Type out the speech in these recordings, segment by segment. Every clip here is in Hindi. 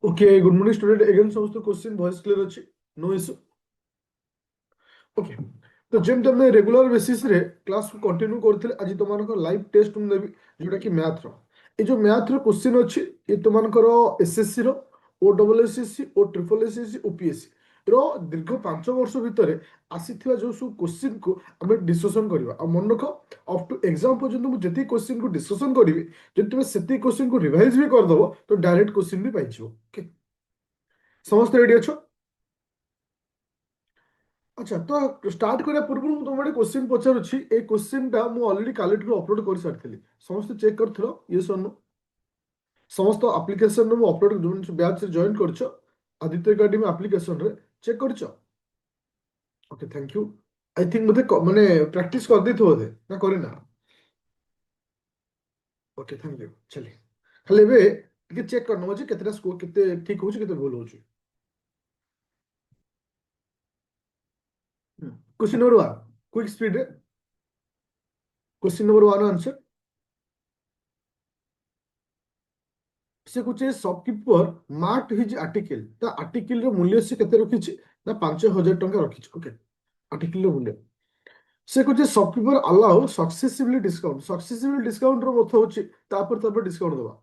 Okay, good morning, student. Again, समस्त क्वेश्चन वॉइस क्लियर अच्छी, नो इशू. ओके, तो जेम तमने रेगुलर बेसिस रे क्लास को कंटिन्यू करथिले आज तुमनको लाइव टेस्ट हम देबी जोटा कि मैथ रो. ए जो मैथ रो क्वेश्चन अछि ए तुमनको एसएससी रो ओ डबल एसएससी ओ ट्रिपल एसएससी ओपीएससी रो दीर्घ 5 वर्ष भितर आसीथिबा जो सब क्वेश्चन को हमें डिस्कशन करबा. आ मन रखो अप टू एग्जाम पर्यंत मु जति क्वेश्चन को डिस्कशन करबी जति तुम सेति क्वेश्चन को रिवाइज भी कर दबो तो डायरेक्ट क्वेश्चन भी पाइछो. ओके, समस्त रेडी अछो. अच्छा, तो स्टार्ट करिया पूर्व मु तुम गोटे क्वेश्चन पचारुछि. ए क्वेश्चनटा मु ऑलरेडी कालेक्टर अपलोड कर सारथिली. समस्त चेक करथिलो यस और नो? समस्त एप्लिकेशन रे मु अपलोड जोन बैच रे जॉइन करछो आदित्य एकेडमी एप्लिकेशन रे चेक करछो. Okay, thank you. I think मुझे माने प्रैक्टिस कर दी थो दे ना करिना. Okay, thank you. चलिए खाली बे टिके चेक करनो अछि केतेटा स्कोर केते ठीक होछि केते भूल होछि. क्वेश्चन नंबर 1 क्विक स्पीड रे. क्वेश्चन नंबर 1 आंसर से कुछ शॉपकीपर मार्क हिज आर्टिकल ता आर्टिकल रो मूल्य से केते रखिछि ना 5000 टंका रखिछि. ओके, आर्टिकल रो मूल्य से कुछ shopkeeper allow successively discount. Successively discount रो अर्थ होछि तापर डिस्काउंट देबा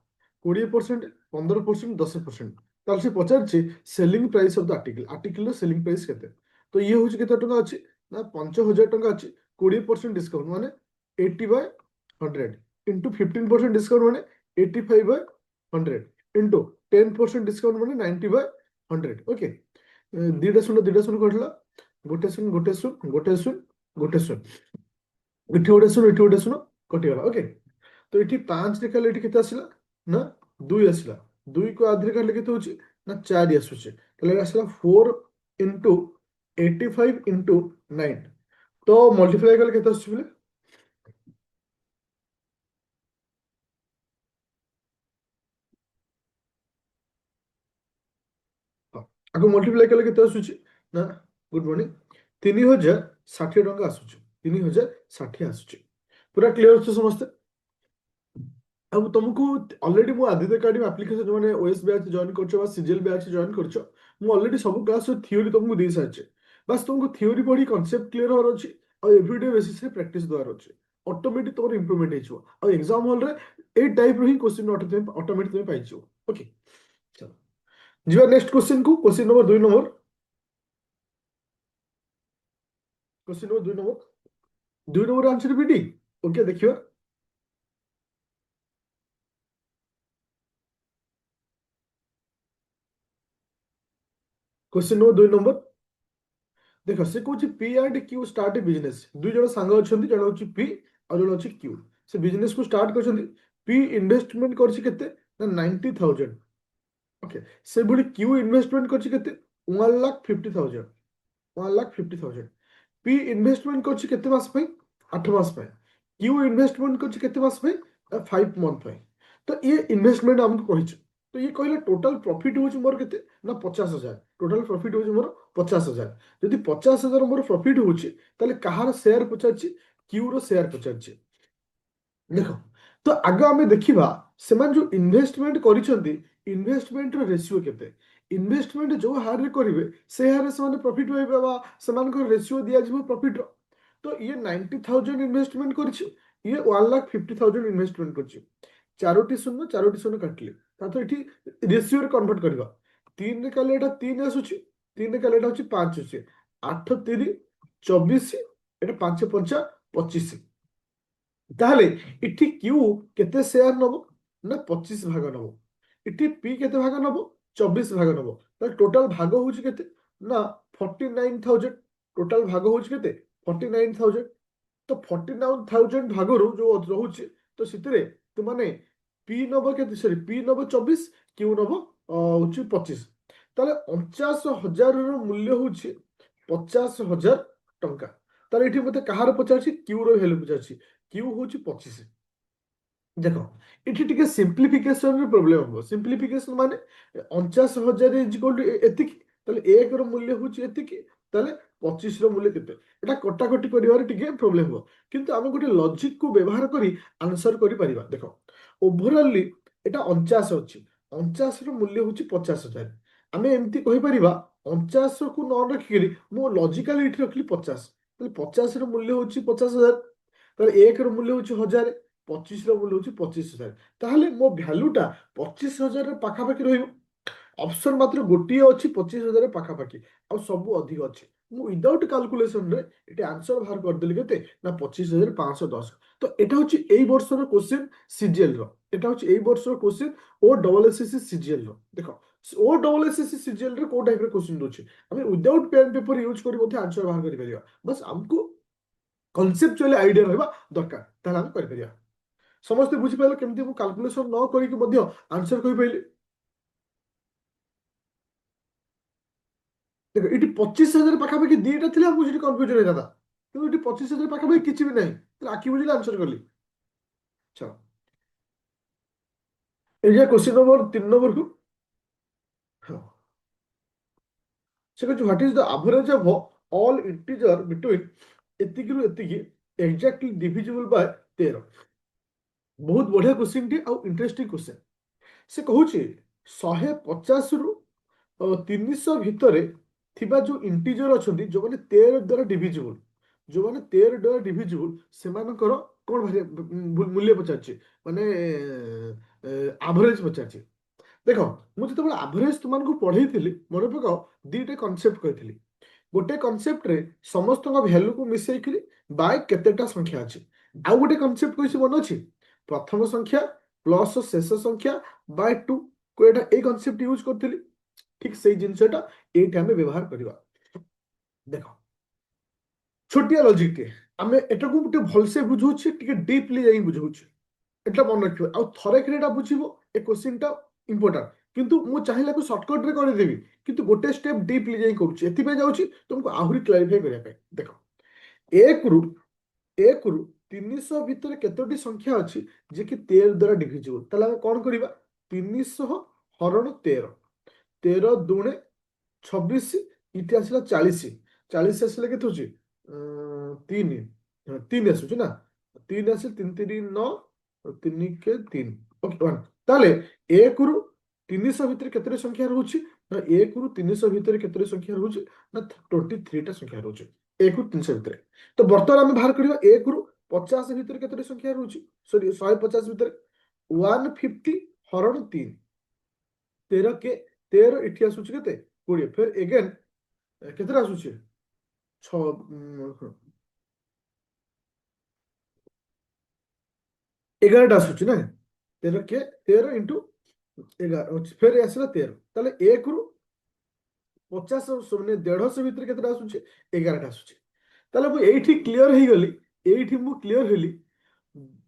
20% 15% 10%. ताल से पचारछि selling price of the article. Article रो सेलिंग प्राइस केते तो ये होछि केते टंका अछि ना 5000 टंका अछि. 20% डिस्काउंट माने 80 बाय 100 इंटू 15% डिस्काउंट माने 85 बाय 100 इंटू 10% डिस्काउंट माने 90 बाय 100. ओके, दिटा सुन करला गोटे सुन इठी गोटे सुन कटिगला. ओके, तो इठी 5 रे खाली इठी केते आसिला ना 2 आसिला. 2 को आधरे खाली केते होछि ना 4 आसुछि. तले आसिला 4 इंटू 85 इंटू 9 तो मल्टीप्लाई कले केते आसुछि बोले आगो मल्टीप्लाई कले केते आसुछि ना गुड मॉर्निंग 3060 टंका आसुछि. 3060 आसुछि. पूरा क्लियर अछि समस्त. अब तुमको ऑलरेडी मु आदित्य एकेडमी एप्लिकेशन जो माने ओएस बैच जॉइन करछो बा सीजीएल बैच जॉइन करछो मु ऑलरेडी सब क्लास थ्योरी तुमको दे सारछे. बस तुमको थ्योरी पढ़ी कांसेप्ट क्लियर होर अछि और एवरीडे बेसिस रे प्रैक्टिस दोर अछि. ऑटोमेटिक तोर इंप्रूवमेंट हेछो और एग्जाम हॉल रे ए टाइप रो ही क्वेश्चन ऑटोमेटिक तुम पाइछो. ओके, चलो जीवा नेक्स्ट क्वेश्चन को. Question number 2 number. Question number 2 number 2 number answer B D. Okay, देखियो क्वेश्चन नंबर 2 नंबर. देख से कौन P and Q start a business. दुई जन सांग अच्छा जन हूँ पी और जन अच्छी क्यू. से बिजनेस को स्टार्ट कर पी इन्वेस्टमेंट कर 90,000. ओके, से भली क्यू इन्वेस्टमेंट कर 1,50,000. 1,50,000. पी इन्वेस्टमेंट कर मास 8 मास. क्यू इन्वेस्टमेंट कर मास 5 मंथ. तो ये इन्वेस्टमेंट आमको कही. तो ये कहले टोटल प्रॉफिट हो मोर केते ना 50,000. टोटल प्रॉफिट हो मोर 50,000. यदि 50,000 मोर प्रॉफिट होची ताले कहार शेयर पचारची क्यू रो शेयर पचारची. देखो, तो आगे आमे देखिबा सेमान जो इन्वेस्टमेंट करिसंती इन्वेस्टमेंट रो रेशियो केते. इन्वेस्टमेंट जो हार रे करिवे से हार से माने प्रॉफिट होइबा बा समान को रेशियो दिया जिवो प्रॉफिट रो. तो ये 90,000 इन्वेस्टमेंट करिछि. ये 1,50,000 इन्वेस्टमेंट करिछि. चारोटी शून्य काटले तो ये रेशियो कन्वर्ट करवा. 3 रे काले एटा 3 आसुछि. 3 रे काले एटा होछि 5 आसुछि. 8 3 24 एटा 5 5 25. ताहले इठी क्यू केते शेयर नबो ना 25 भाग नबो. इठी पी केते भाग नबो 24 भाग नबो. त टोटल भाग होछि केते ना 49,000. टोटल भाग होछि केते 49,000. तो 49,000 भागरू जो रहुछि तो सितरे तो माने पी नब के सॉरी पी नब 24 क्यू नब होछि 25. ताले 49,000 रो मूल्य होछि 50,000 टंका. ताले एठी मते कहार पचारछि क्यू रो वैल्यू पचारछि. क्यू होछि 25. देखो एठी टिके सिंप्लिफिकेशन रे प्रॉब्लम हो. सिंप्लिफिकेशन माने 49,000 इज इक्वल टू एतिकी. ताले 1 रो मूल्य होछि एतिकी. ताले 25 रो मूल्य केते एटा कटाकटी करिवार टिके प्रॉब्लम हो. किंतु हम गोटे लॉजिक को व्यवहार करी आंसर करि परिबा. देखो ओवरऑली एटा 49 अछि ଅଣଚାଶର ମୂଲ୍ୟ ହଉଛି 50,000। ଆମେ ଏମିତି କହିପାରିବା 49କୁ ନ ରଖିକିରି ମୁଁ ଲଜିକାଲି ଏଠି ରଖିଲି 50, ତାହେଲେ 50ର ମୂଲ୍ୟ ହଉଛି 50,000, ତାହେଲେ 1ର ମୂଲ୍ୟ ହଉଛି 1000, 25ର ମୂଲ୍ୟ ହଉଛି 25,000, ତାହେଲେ ମୋ ଭ୍ୟାଲୁଟା 25,000 ପାଖାପାଖି ରହିବ। ଅପସନ ମାତ୍ର ଗୋଟିଏ ଅଛି 25,000 ପାଖାପାଖି, ଆଉ ସବୁ ଅଧିକ ଅଛି। ମୁଁ ୱିଦାଉଟ୍ କାଲକୁଲେସନରେ ଏଠି ଆନ୍ସର ବାହାର କରିଦେଲି କେତେ ନା 25,510। ତ ଏଟା ହଉଛି ଏଇ ବର୍ଷର କ୍ୱେଶ୍ଚିନ୍ ସିଜିଏଲ ର, ଏଟା ହଉଛି ଏଇ ବର୍ଷର କ୍ୱେଶ୍ଚିନ୍ ଓ ଡବଲ ଏସଏସସି ସିଜିଏଲ ର। ଦେଖ ଓ ଡବଲ ଏସଏସସି ସିଜିଏଲ ରେ କୋଉ ଟାଇପର କ୍ୱେଶ୍ଚିନ୍ ଦଉଛି, ଆମେ ୱିଦାଉଟ୍ ପେନ୍ ପେପର ୟୁଜ କରି ମଧ୍ୟ ଆନ୍ସର ବାହାର କରିପାରିବା, ବାସ୍ ଆମକୁ କନସେପ୍ଚୁଆଲି ଆଇଡିଆ ରହିବା ଦରକାର, ତାହେଲେ ଆମେ କରିପାରିବା। ସମସ୍ତେ ବୁଝିପାରିଲେ କେମିତି ମୁଁ କାଲକୁଲେସନ ନ କରିକି ମଧ୍ୟ ଆନ୍ସର କହିପାରିଲି। ଦେଖ ଏଠି 25,000 ପାଖାପାଖି ଦିଟା ଥିଲା, ଆମକୁ ସେଠି କନଫ୍ୟୁଜନ ହେଇଥାନ୍ତା, କିନ୍ତୁ ଏଠି 25,000 ପାଖାପାଖି କିଛି ବି ନାହିଁ, ତାହେଲେ ଆଖି ବୁଝିଲେ ଆନ୍ସର କଲି। ଚଲ এই যে কোশ্ଚିন নম্বর 3 নম্বরକୁ ହଁ ସେ କହୁଛି what is the average of all integer between ଏତିକିରୁ ଏତିକି ଏକ୍ଜାକ୍ଟଲି ଡିଭିଜିବଲ ବାय 13। ବହୁତ ବଢିଆ କୋଶ୍ଚିନ୍ ଟି ଆଉ ଇଣ୍ଟରେଷ୍ଟିଂ କୋଶ୍ଚିନ୍। ସେ କହୁଛି 150ରୁ 300 ଭିତରେ ଥିବା ଯୋଉ ଇଣ୍ଟିଜର ଅଛନ୍ତି ଯୋଉମାନେ 13 ଦ୍ୱାରା ଡିଭିଜିବୁଲ, ଯୋଉମାନେ 13 ଦ୍ୱାରା ଡିଭିଜିବୁଲ ସେମାନଙ୍କର କଣ ମୂଲ୍ୟ ପଚାରିଛି, ମାନେ ଆଭରେଜ ପଚାରିଛି। ଦେଖ ମୁଁ ଯେତେବେଳେ ଆଭରେଜ ତୁମକୁ ପଢେଇଥିଲି ମନେ ପକାଅ, ଦିଟା କନସେପ୍ଟ କହିଥିଲି। ଗୋଟେ କନସେପ୍ଟରେ ସମସ୍ତଙ୍କ ଭ୍ୟାଲୁକୁ ମିଶେଇକିରି ବାଇ କେତେଟା ସଂଖ୍ୟା ଅଛି, ଆଉ ଗୋଟେ କନସେପ୍ଟ କହିଛି ମନେ ଅଛି, ପ୍ରଥମ ସଂଖ୍ୟା ପ୍ଲସ ଶେଷ ସଂଖ୍ୟା ବାଇ 2, ଏଇଟା ଏଇ କନସେପ୍ଟ ୟୁଜ କରିଥିଲି। ଠିକ ସେଇ ଜିନିଷଟା ଏଇଠି ଆମେ ବ୍ୟବହାର କରିବା। ଦେଖ ଛୋଟିଆ ଲଜିକ ଟେ, ଆମେ ଏଟାକୁ ଟିକେ ଭଲସେ ବୁଝଉଛି, ଟିକେ ଡିପଲି ଯାଇକି ବୁଝଉଛି, এটা মনে ରଖିବ। ଆଉ ଥରେ ଏଇଟା ବୁଝିବ ଏ କୋଶ୍ଚିନ୍ଟା ଇମ୍ପୋର୍ଟାଣ୍ଟ, କିନ୍ତୁ ମୁଁ ଚାହିଁଲାକୁ ସର୍ଟକଟରେ କରିଦେବି, କିନ୍ତୁ ଗୋଟେ ଷ୍ଟେପ୍ ଡିପ୍ଲି ଯାଇ କରୁଛି, ଏଥିପାଇଁ ଯାଉଛି ତୁମକୁ ଆହୁରି କ୍ଲାରିଫାଇ କରିବା ପାଇଁ। ଦେଖ ଏକରୁ ଏକରୁ 300 ଭିତରେ କେତୋଟି ସଂଖ୍ୟା ଅଛି ଯେ କି 13 ଦ୍ୱାରା ଡିଭିଜିବଲ, ତାହେଲେ ଆମେ କଣ କରିବା, 300 ହରଣ 13, 13 ଦୁଣେ 26, ଇଠି ଆସିଲା 40, 40 ଆସିଲେ କେତେ ହଉଛି 3, 3 ଆସୁଛି ନା, 3 ଆସିଲେ 3 3 9, 3 କେ 3, ଓକେ 1। ତାହେଲେ 1ରୁ 300 ଭିତରେ କେତୋଟି ସଂଖ୍ୟା ରହୁଛି ନା, 1ରୁ 300 ଭିତରେ କେତୋଟି ସଂଖ୍ୟା ରହୁଛି ନା 23ଟା ସଂଖ୍ୟା ରହୁଛି 1ରୁ 300 ଭିତରେ। ତ ବର୍ତ୍ତମାନ ଆମେ ବାହାର କରିବା 1ରୁ 50 ଭିତରେ କେତୋଟି ସଂଖ୍ୟା ରହୁଛି, ସରି 150 ଭିତରେ 150 ହରଣ 3, 13 କେ 13, ଏଠି ଆସୁଛି କେତେ 20, ଫେର ଏଗେନ୍ କେତେଟା ଆସୁଛି 6, 11ଟା ଆସୁଛି ନା, 13 କେ 13 ଇଣ୍ଟୁ 11 ଫେର ଆସିଲା 13, ତାହେଲେ 1ରୁ 50 ମାନେ 150 ଭିତରେ କେତେଟା ଆସୁଛି 11ଟା ଆସୁଛି। ତାହେଲେ ମୁଁ ଏଇଠି କ୍ଲିୟର ହେଇଗଲି, ଏଇଠି ମୁଁ କ୍ଲିୟର ହେଲି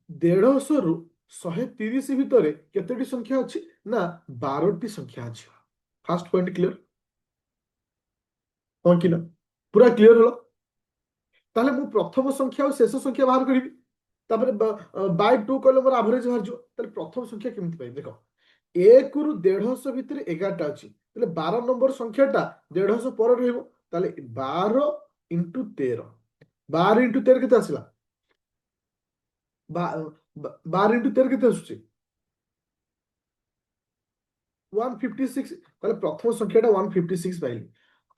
150ରୁ 130 ଭିତରେ କେତୋଟି ସଂଖ୍ୟା ଅଛି ନା 12ଟି ସଂଖ୍ୟା ଅଛି। ଫାର୍ଷ୍ଟ ପଏଣ୍ଟ କ୍ଲିୟର, ହଁ କି ନା, ପୁରା କ୍ଲିୟର ହলো। ତାହେଲେ ମୁଁ ପ୍ରଥମ ସଂଖ୍ୟା ଆଉ ଶେଷ ସଂଖ୍ୟା ବାହାର କରିବି, ତାପରେ ବାଇ 2 କଲେ ମୋର ଆଭରେଜ ବାହାରିଯିବ। ତାହେଲେ ପ୍ରଥମ ସଂଖ୍ୟା କେମିତି ପାଇବି, ଦେଖ 1ରୁ 150 ଭିତରେ 11ଟା ଅଛି, ତାହେଲେ 12 ନମ୍ବର ସଂଖ୍ୟାଟା 150 ପରେ ରହିବ, ତାହେଲେ 12 ଇଣ୍ଟୁ 13, 12 ଇଣ୍ଟୁ 13 କେତେ ଆସିଲା, 12 ଇଣ୍ଟୁ 13 କେତେ ଆସୁଛି 156, ତାହେଲେ ପ୍ରଥମ ସଂଖ୍ୟାଟା 156 ପାଇଲି।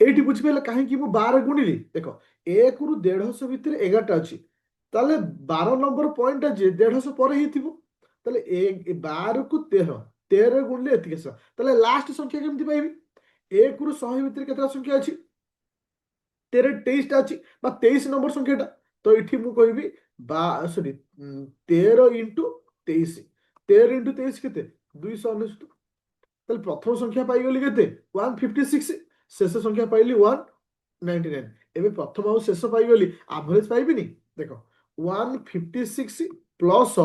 ଏଇଠି ବୁଝିପାରିଲେ କାହିଁକି ମୁଁ 12 ଗୁଣିଲି, ଦେଖ 1ରୁ 150 ଭିତରେ 11ଟା ଅଛି, ତାହେଲେ 12 ନମ୍ବର ପଏଣ୍ଟଟା ଯେ 150 ପରେ ହେଇଥିବ, ତାହେଲେ 12କୁ 13, 13 ଗୁଣିଲେ ଏତିକି ଆସିଲା, ତାହେଲେ ଲାଷ୍ଟ ସଂଖ୍ୟା କେମିତି ପାଇବି, 1ରୁ 100 ଭିତରେ କେତେଟା ସଂଖ୍ୟା ଅଛି 13, 23ଟା ଅଛି, ବା 23 ନମ୍ବର ସଂଖ୍ୟାଟା, ତ ଏଠି ମୁଁ କହିବି ସରି 13 ଇଣ୍ଟୁ 23, 13 ଇଣ୍ଟୁ 23 କେତେ 299, ତାହେଲେ ପ୍ରଥମ ସଂଖ୍ୟା ପାଇଗଲି କେତେ 156, ଶେଷ ସଂଖ୍ୟା ପାଇଲି 199। ଏବେ ପ୍ରଥମ ଆଉ ଶେଷ ପାଇଗଲି, ଆଭରେଜ ପାଇବିନି, ଦେଖ 156 ପ୍ଲସ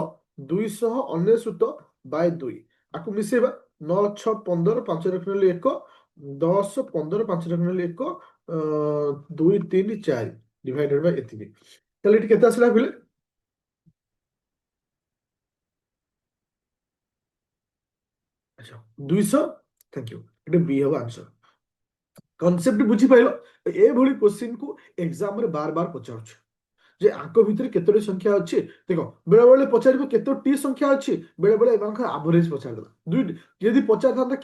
299 ବାଇ 2, ଆକୁ ମିଶେଇବା 9 6 15, 5 ରଖିନେଲି 1, 10 15, 5 ରଖିନେଲି 1, 2 3 4 ଡିଭାଇଡେଡ୍ ବାଇ ଏତିକି, ତାହେଲେ ଏଠି କେତେ ଆସିଲା କହିଲେ, ଆଚ୍ଛା 200, ଥ୍ୟାଙ୍କ ୟୁ, ଏଠି ବି ହବ ଆନ୍ସର। କନସେପ୍ଟ ବୁଝିପାରିଲ, ଏଭଳି କ୍ୱେଶ୍ଚିନ୍ କୁ ଏକ୍ସାମ ରେ ବାର ବାର ପଚାରୁଛି, ଯେ ଆଙ୍କ ଭିତରେ କେତୋଟି ସଂଖ୍ୟା ଅଛି। ଦେଖ ବେଳେ ବେଳେ ପଚାରିବ କେତୋଟି ସଂଖ୍ୟା ଅଛି, ବେଳେ ବେଳେ ଏମାନଙ୍କ ଆଭରେଜ ପଚାରିଦେଲା। ଦୁଇଟି ଯଦି ପଚାରିଥାନ୍ତା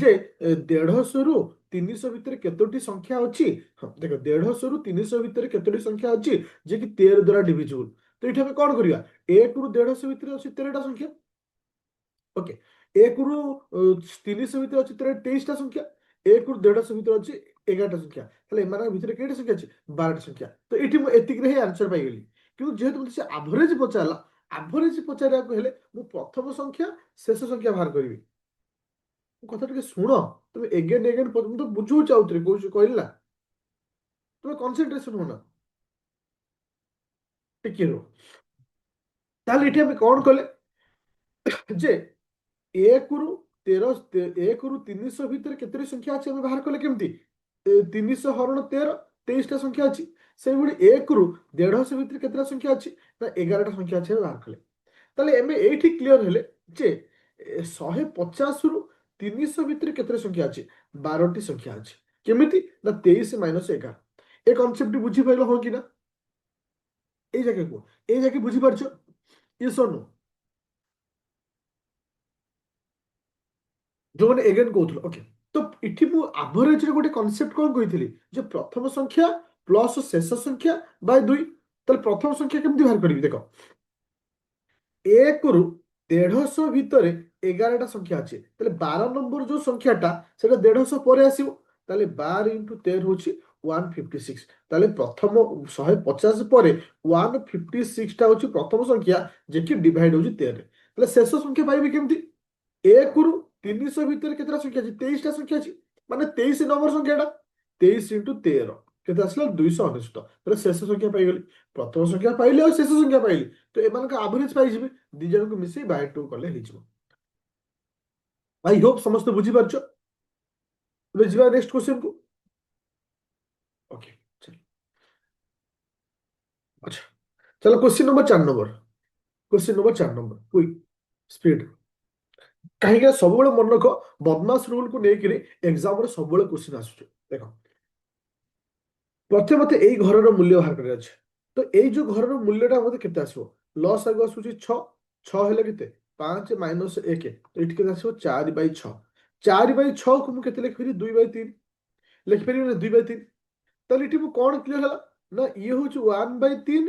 ଯେ 150ରୁ 300 ଭିତରେ କେତୋଟି ସଂଖ୍ୟା ଅଛି, ହଁ ଦେଖ 150ରୁ 300 ଭିତରେ କେତୋଟି ସଂଖ୍ୟା ଅଛି ଯେ କି 13 ଦ୍ୱାରା ଡିଭିଜିବୁଲ। ତ ଏଠି ଆମେ କଣ କରିବା, 1ରୁ 150 ଭିତରେ ଅଛି 13ଟା ସଂଖ୍ୟା। ଓକେ, 1ରୁ 300 ଭିତରେ ଅଛି 23ଟା ସଂଖ୍ୟା, 1ରୁ 150 ଭିତରେ ଅଛି 11ଟା ସଂଖ୍ୟା। ତାହେଲେ ଏମାନଙ୍କ ଭିତରେ କେଇଟା ସଂଖ୍ୟା ଅଛି, 12ଟା ସଂଖ୍ୟା। ତ ଏଠି ମୁଁ ଏତିକିରେ ହିଁ ଆନ୍ସର ପାଇଗଲି। କିନ୍ତୁ ଯେହେତୁ ମୋତେ ସେ ଆଭରେଜ ପଚାରିଲା, ଆଭରେଜ ପଚାରିବାକୁ ହେଲେ ମୁଁ ପ୍ରଥମ ସଂଖ୍ୟା ଶେଷ ସଂଖ୍ୟା ବାହାର କରିବି। ମୋ କଥା ଟିକେ ଶୁଣ, ତମେ ଏଗେନ ଏଗେନ ମୁଁ ତ ବୁଝଉଛି ଆଉଥରେ କହୁଛି, କହିଲି ନା, ତମେ କନସେନଟ୍ରେସନ ହଉନା, ଟିକେ ରୁହ। ତାହେଲେ ଏଠି ଆମେ କଣ କଲେ ଯେ 1ରୁ 300 ଭିତରେ କେତୋଟି ସଂଖ୍ୟା ଅଛି ଆମେ ବାହାର କଲେ କେମିତି, 300 ହରଣ 13, 23ଟା ସଂଖ୍ୟା ଅଛି। ସେଇଭଳି 1ରୁ 150 ଭିତରେ କେତେଟା ସଂଖ୍ୟା ଅଛି ନା 11ଟା ସଂଖ୍ୟା ଅଛି ଆମେ ବାହାର କଲେ। ତାହେଲେ ଆମେ ଏଇଠି କ୍ଲିୟର ହେଲେ ଯେ 150ରୁ 300 ଭିତରେ କେତେ ସଂଖ୍ୟା ଅଛି, 12ଟି ସଂଖ୍ୟା ଅଛି। କେମିତି ନା 23 ମାଇନସ 11। ଏ କନସେପ୍ଟ ବୁଝିପାରିଲ ହଁ କି ନା, ଏଇ ଯାକେ କୁହ, ଏଇ ଯାକେ ବୁଝିପାରୁଛ, ୟେସ୍ ଅର୍ ନୋ? ଯୋଉମାନେ ଏଗେନ କହୁଥିଲ, ଓକେ। ତ ଏଠି ମୁଁ ଆଭରେଜରେ ଗୋଟେ କନସେପ୍ଟ କଣ କହିଥିଲି, ଯେ ପ୍ରଥମ ସଂଖ୍ୟା ପ୍ଲସ ଶେଷ ସଂଖ୍ୟା ବାଇ 2। ତାହେଲେ ପ୍ରଥମ ସଂଖ୍ୟା କେମିତି ବାହାର କରିବି, ଦେଖ 1ରୁ 150 ଭିତରେ 11ଟା ସଂଖ୍ୟା ଅଛି, ତାହେଲେ 12 ନମ୍ବର ଯୋଉ ସଂଖ୍ୟାଟା ସେଟା 150 ପରେ ଆସିବ। ତାହେଲେ 12 ଇଣ୍ଟୁ 13 ହଉଛି 156। ତାହେଲେ ପ୍ରଥମ 150 ପରେ 156ଟା ହଉଛି ପ୍ରଥମ ସଂଖ୍ୟା, ଯେ କି ଡିଭାଇଡ ହଉଛି 13ରେ। ତାହେଲେ ଶେଷ ସଂଖ୍ୟା ପାଇବି କେମିତି, 1ରୁ 300 ଭିତରେ କେତେଟା ସଂଖ୍ୟା ଅଛି, 23ଟା ସଂଖ୍ୟା ଅଛି, ମାନେ 23 ନମ୍ବର ସଂଖ୍ୟାଟା, 23 ଇଣ୍ଟୁ 13 କେତେ ଆସିଲା, 299। ତାହେଲେ ଶେଷ ସଂଖ୍ୟା ପାଇଗଲି, ପ୍ରଥମ ସଂଖ୍ୟା ପାଇଲି ଆଉ ଶେଷ ସଂଖ୍ୟା ପାଇଲି। ତ ଏମାନଙ୍କ ଆଭରେଜ ପାଇଯିବେ, ଦି ଜଣଙ୍କୁ ମିଶେଇ ବାଇ 2 କଲେ ହେଇଯିବ। ଆଇ ହୋପ ସମସ୍ତେ ବୁଝିପାରୁଛ। ଏବେ ଯିବା ନେକ୍ସଟ କ୍ୱେଶ୍ଚନ କୁ। ଓକେ, ଆଚ୍ଛା ଚलो question number 4 number, question number 4 number quick speed. କାହିଁକି ସବୁବେଳେ ମନେ ରଖ, ବଦମାସ ରୁଲ କୁ ନେଇକିରି ଏକ୍ସାମରେ ସବୁବେଳେ କ୍ୱେଶ୍ଚନ ଆସୁଛି। ଦେଖ ପ୍ରଥମେ ମତେ ଏଇ ଘରର ମୂଲ୍ୟ ବାହାର କରିବାର ଅଛି। ତ ଏଇ ଯୋଉ ଘରର ମୂଲ୍ୟଟା ମତେ କେତେ ଆସିବ, ଲସ୍ ଆଗ ଆସୁଛି 6, 6 ହେଲେ କେତେ 5 ମାଇନସ 1, ତ ଏଠି କେତେ ଆସିବ 4/6। 4/6 କୁ ମୁଁ କେତେ ଲେଖିପାରିବି, 2/3 ଲେଖିପାରିବି ନା 2/3। ତାହେଲେ ଏଠି ମୁଁ କଣ କ୍ଲିୟର ହେଲା ନା ଇଏ ହଉଛି 1/3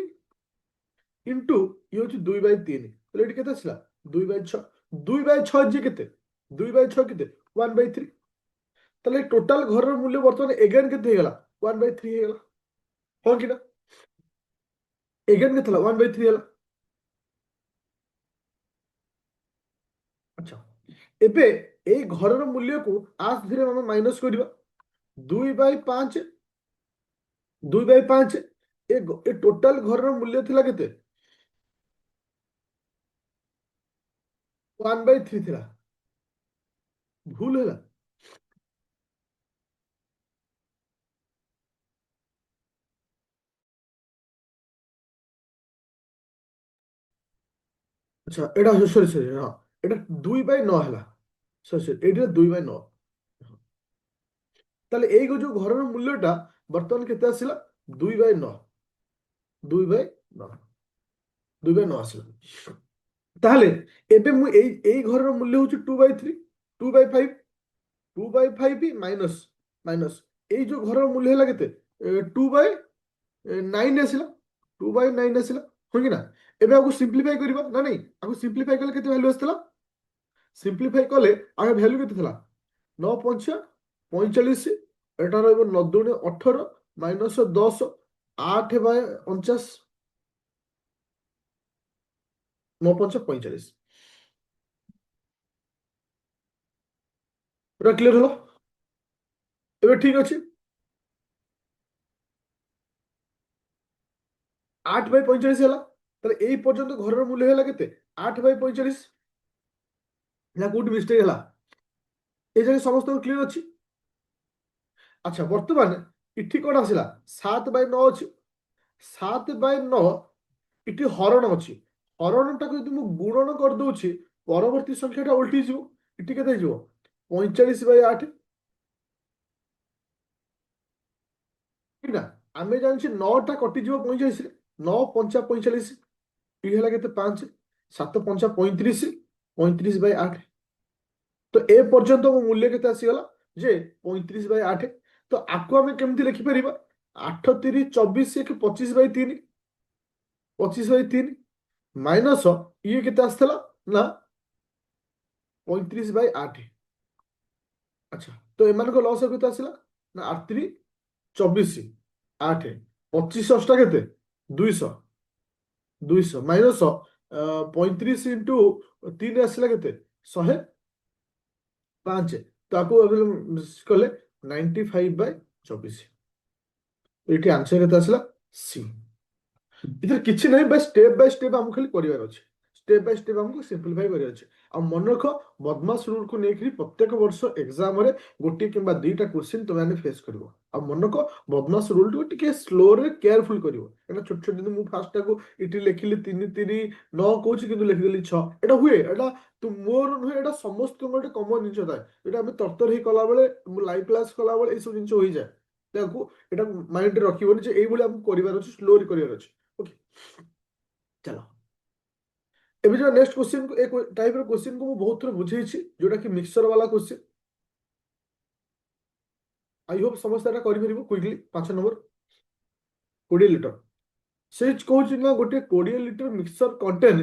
ଇଣ୍ଟୁ ଇଏ ହଉଛି 2/3। ତାହେଲେ ଏଠି କେତେ ଆସିଲା 2/6। 2/6 ଯେ କେତେ, 2/6 କେତେ 1/3। ତାହେଲେ ଟୋଟାଲ ଘରର ମୂଲ୍ୟ ବର୍ତ୍ତମାନ ଏଗେନ୍ କେତେ ହେଇଗଲା, 1/3 ହେଇଗଲା, ହଁ କି ନା? ଏଗେନ୍ କେତେ ହେଲା, 1/3 ହେଲା। ଆଚ୍ଛା ଏବେ ଏଇ ଘରର ମୂଲ୍ୟକୁ ଧୀରେ ଆମେ ମାଇନସ କରିବା, 2/5, 2/5 ଏ ଟୋଟାଲ ଘରର ମୂଲ୍ୟ ଥିଲା କେତେ, 1/3 ଥିଲା, ଭୁଲ ହେଲା। ଆଚ୍ଛା ଏଇଟା ସରି ସରି, ହଁ ଏଇଟା 2/9 ହେଲା, ସରି ସରି ଏଇଟା 2/9। ତାହେଲେ ଏଇ ଯୋଉ ଘରର ମୂଲ୍ୟଟା ବର୍ତ୍ତମାନ କେତେ ଆସିଲା, 2/9, 2/9, 2/9 ଆସିଲା। ତାହେଲେ ଏବେ ମୁଁ ଏଇ ଘରର ମୂଲ୍ୟ ହଉଛି 2/3, 2/5, 2/5 ମାଇନସ ମାଇନସ ଏଇ ଯୋଉ ଘରର ମୂଲ୍ୟ ହେଲା କେତେ, 2/9 ଆସିଲା, 2/9 ଆସିଲା, ହଁ କି ନା? ଏବେ ଆକୁ ସିମ୍ପ୍ଲିଫାଇ କରିବା ନା ନାଇଁ, ଆକୁ ସିମ୍ପ୍ଲିଫାଇ କଲେ କେତେ ଭ୍ୟାଲୁ ଆସିଥିଲା, ସିମ୍ପ୍ଲିଫାଇ କଲେ ଆଗ ଭ୍ୟାଲୁ କେତେ ଥିଲା, 9×5 = 45, ଏଟା ରହିବ 9×2 = 18 ମାଇନସ 10, 8/49, 9×5 = 45। ପୁରା କ୍ଲିୟର ହେଲା, ଏବେ ଠିକ ଅଛି। 8/45 ହେଲା, ତାହେଲେ ଏଇ ପର୍ଯ୍ୟନ୍ତ ଘରର ମୂଲ୍ୟ ହେଲା କେତେ, 8/45। ନା କୋଉଠି ମିଷ୍ଟେକ୍ ହେଲା, ଏ ଯାଏ ସମସ୍ତଙ୍କୁ କ୍ଲିୟର ଅଛି। ଆଚ୍ଛା ବର୍ତ୍ତମାନ ଏଠି କଣ ଆସିଲା, 7/9 ଅଛି, 7/9 ଏଠି ହରଣ ଅଛି, ହରଣଟାକୁ ଯଦି ମୁଁ ଗୁଣନ କରିଦଉଛି ପରବର୍ତ୍ତୀ ସଂଖ୍ୟାଟା ଓଲଟି ଯିବ, ଏଠି କେତେ ହେଇଯିବ 45/8। ଠିକ ନା? ଆମେ ଜାଣିଛେ 9ଟା କଟିଯିବ 45ରେ, 9 5 45 পি ହେଲା କେତେ 5 7 5 35 35/8 ତ ଏ ପର୍ଯ୍ୟନ୍ତ ମୋ ମୂଲ୍ୟ କେତେ ଆସିଗଲା ଯେ 35/8 ତ ଆକୁ ଆମେ କେମିତି ଲେଖିପାରିବା 8 3 24 1 25/3 25/3 ମାଇନସ ଇଏ କେତେ ଆସିଥିଲା ନା 35/8 ଆଚ୍ଛା ତ ଏମାନଙ୍କ ଲସ୍ କେତେ ଆସିଲା ନା 8 3 24 8 25 ଅଷ୍ଟା କେତେ 200 200 ମାଇନସ 35 ଇଣ୍ଟୁ 3 ଆସିଲା କେତେ 105 ତାକୁ କଲେ 95/24 ଏଇଠି ଆନ୍ସର କେତେ ଆସିଲା ସି ଏଥିରେ କିଛି ନାହିଁ ବାସ୍ ଷ୍ଟେପ୍ ବାଇ ଷ୍ଟେପ୍ ଆମକୁ ଖାଲି କରିବାର ଅଛି ଷ୍ଟେପ୍ ବାଇ ଷ୍ଟେପ୍ ଆମକୁ ସିମ୍ପଲିଫାଇ କରିବାର ଅଛି ଆଉ ମନେ ରଖ ବଦମାସ ରୁଲକୁ ନେଇକି ପ୍ରତ୍ୟେକ ବର୍ଷ ଏକ୍ସାମରେ ଗୋଟିଏ କିମ୍ବା ଦୁଇଟା କ୍ୱେଶ୍ଚିନ୍ ତମେମାନେ ଫେସ୍ କରିବ ଆଉ ମନେ ରଖ ବଦମାସ ରୁଲକୁ ଟିକେ ସ୍ଲୋରେ କେୟାରଫୁଲ କରିବ କାହିଁକିନା ଛୋଟ ଛୋଟ ଯଦି ମୁଁ ଫାର୍ଷ୍ଟଟାକୁ ଏଠି ଲେଖିଲି 3 3 9 କହୁଛି କିନ୍ତୁ ଲେଖିଦେଲି 6 ଏଇଟା ହୁଏ ଏଇଟା ମୋର ନୁହେଁ ଏଇଟା ସମସ୍ତଙ୍କର ଗୋଟେ କମନ ଜିନିଷ ଥାଏ ଏଇଟା ଆମେ ତରତର ହେଇ କଲାବେଳେ ଲାଇଭ୍ କ୍ଲାସ୍ କଲାବେଳେ ଏଇସବୁ ଜିନିଷ ହୋଇଯାଏ ତାକୁ ଏଇଟା ମାଇଣ୍ଡରେ ରଖିବନି ଯେ ଏଇଭଳି ଆମକୁ କରିବାର ଅଛି ସ୍ଲୋରେ କରିବାର ଅଛି ओके चलो एबे जो नेक्स्ट क्वेश्चन को एक टाइप रो क्वेश्चन को मैं बहुत थोड़ा बुझे छी जोटा कि मिक्सचर वाला क्वेश्चन आई होप समस्त एटा करि परिबो क्विकली 5 नंबर 20 लीटर से कहूँ ना गोटे 20 litre mixture contain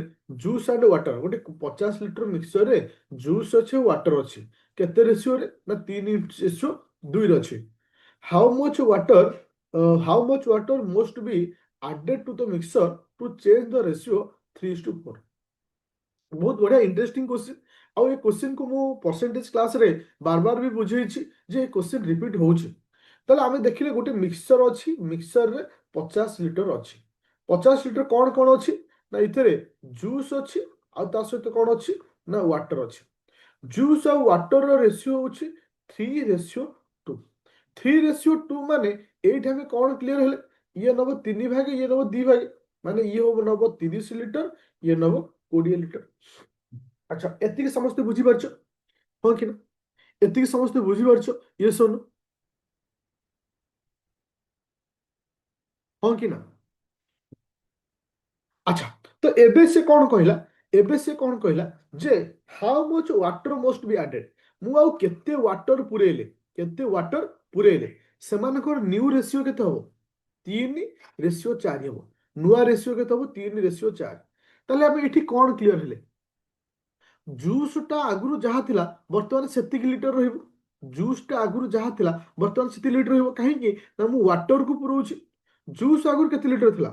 juice and water गोटे 50 लीटर मिक्सचर रे जूस अच्छे वाटर अच्छे केते रेशियो रे ना 3 रेशियो 2 रे अच्छे how much water must B added to the mixture to change the ratio 3:4 बहुत बढ़िया इंटरेस्टिंग क्वेश्चन आउ ये क्वेश्चन को मु परसेंटेज क्लास रे बार बार भी बुझेइछि जे क्वेश्चन रिपीट होउछि ताले आमे देखिले गोटे मिक्सचर अछि मिक्सचर रे 50 लीटर अछि 50 लीटर कोन कोन अछि ना इथरे जूस अछि आ ता सहित कोन अछि ना वाटर अछि जूस और वाटर रो रेशियो होछि 3:2 3:2 माने एइठ हमें कोन क्लियर हेले ये नबो 3 भाग ये नबो 2 भाग माने ये हो नबो 30 लीटर ये नबो 20 लीटर अच्छा एतिक समस्त बुझी परछ हो कि ना एतिक समस्त बुझी परछ ये सुन हो कि ना अच्छा तो एबे से कौन कहला एबे से कौन कहला जे how much water must be added मु आउ केते वाटर पुरेले सेमानकर न्यू रेशियो केते हो 3:4 हो नुआ रेशियो केते हो 3:4 ताले हम एठी कौन क्लियर हेले जूस टा आगुरु जहा थिला वर्तमान सेतिक लीटर रहिबो जूस टा आगुरु जहा थिला वर्तमान सेति लीटर रहिबो काहे कि ना मु वाटर को पुरोछि जूस आगुरु केते लीटर थिला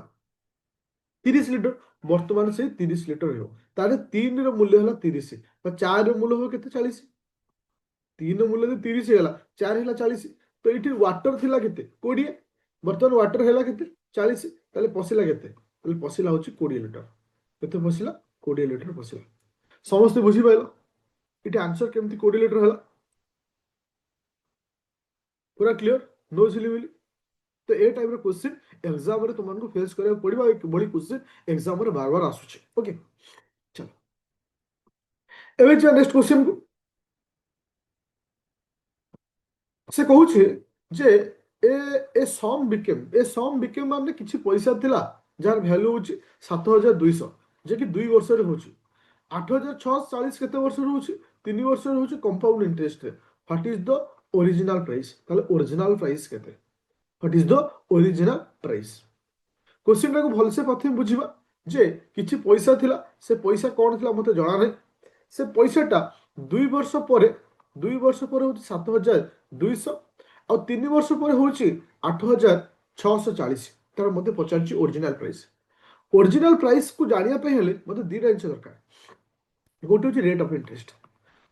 30 लीटर वर्तमान से 30 लीटर रहिबो तारे 3 रो मूल्य हला 30 तो 4 रो मूल्य हो केते 40 3 रो मूल्य 30 हेला 4 हेला 40 तो एठी वाटर थिला केते 20 वर्तमान वाटर हेला केते 40 ताले पसिला केते ताले पसिला होची 20 लीटर केते पसिला 20 लीटर पसिला समस्त बुझी पाइलो इटे आंसर केमती 20 लीटर हला पूरा क्लियर नो सिलिमिली तो ए टाइप रो क्वेश्चन एग्जाम रे तुमन को फेस करे पड़िबा एक बड़ी क्वेश्चन एग्जाम रे बार बार आसुचे ओके चलो एबे जे नेक्स्ट क्वेश्चन को से कहूचे जे ए सम बिकेम माने किछि पैसा थिला जार वैल्यू होची 7200 जे कि 2 वर्ष रे होची 8640 केते वर्ष रे होची 3 वर्ष रे होची कंपाउंड इंटरेस्ट रे what is the original price ताले ओरिजिनल प्राइस केते what is the original price question टाको भलसे प्रथम बुझिबा जे किछि पैसा थिला से पैसा कोन थिला मते जणा नै से पैसाटा 2 वर्ष पर 2 वर्ष पर होची 7200 ଆଉ 3 ବର୍ଷ ପରେ ହଉଛି 8640 ତାର ମତେ ପଚାରୁଛି ଓରିଜିନାଲ ପ୍ରାଇସ୍ କୁ ଜାଣିବା ପାଇଁ ହେଲେ ମତେ ଦିଟା ଜିନିଷ ଦରକାର ଗୋଟେ ହଉଛି ରେଟ୍ ଅଫ୍ ଇଣ୍ଟରେଷ୍ଟ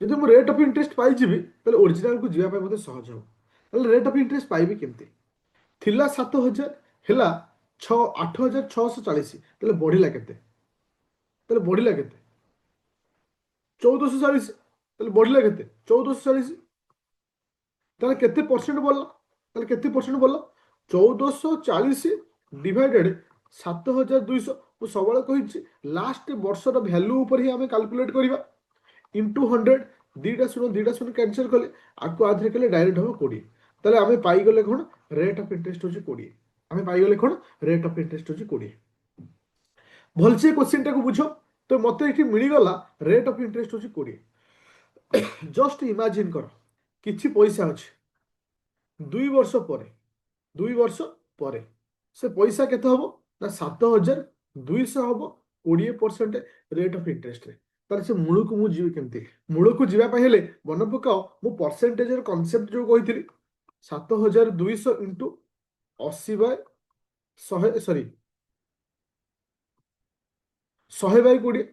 ଯଦି ମୁଁ ରେଟ୍ ଅଫ୍ ଇଣ୍ଟରେଷ୍ଟ ପାଇଯିବି ତାହେଲେ ଓରିଜିନାଲକୁ ଯିବା ପାଇଁ ମତେ ସହଜ ହେବ ତାହେଲେ ରେଟ୍ ଅଫ୍ ଇଣ୍ଟରେଷ୍ଟ ପାଇବି କେମିତି ଥିଲା 7000 ହେଲା 8640 ତାହେଲେ ବଢିଲା କେତେ 1440 ତାହେଲେ ବଢିଲା କେତେ 1440 তাহলে কেতে পরসেন্ট বলল তাহলে কেতে পরসেন্ট বলল 1440 ডিভাইডেড 7200 ମୁଁ ସବୁବେଳେ କହିଛି ଲାଷ୍ଟ ବର୍ଷର ଭ୍ୟାଲୁ ଉପରେ ହିଁ ଆମେ କାଲକୁଲେଟ୍ କରିବା ଇଣ୍ଟୁ 100 ଦୁଇଟା ଶୂନ କ୍ୟାନସଲ କଲେ ଆକୁ ଆଧରେ କଲେ ଡାଇରେକ୍ଟ ହେବ 20 ତାହେଲେ ଆମେ ପାଇଗଲେ କ'ଣ ରେଟ୍ ଅଫ୍ ଇଣ୍ଟରେଷ୍ଟ ହେଉଛି 20 ଆମେ ପାଇଗଲେ କ'ଣ ରେଟ୍ ଅଫ୍ ଇଣ୍ଟରେଷ୍ଟ ହେଉଛି 20 भलसे क्वेश्चन टाको बुझ तो मत ये मिलगला रेट ऑफ इंटरेस्ट हूँ 20 जस्ट इमेजिन कर किछि पैसा अच्छे 2 वर्ष पर 2 वर्ष पर से पैसा केते हम ना 7,200 हम 20% रेट ऑफ इंटरेस्ट रे तार से मूल को मुझे जीवी केमती मूल को जीवाई हेले मन पकाओ मु परसेंटेज कनसेप्ट जो कही 7,200 इंटू 80/100 सॉरी 100/20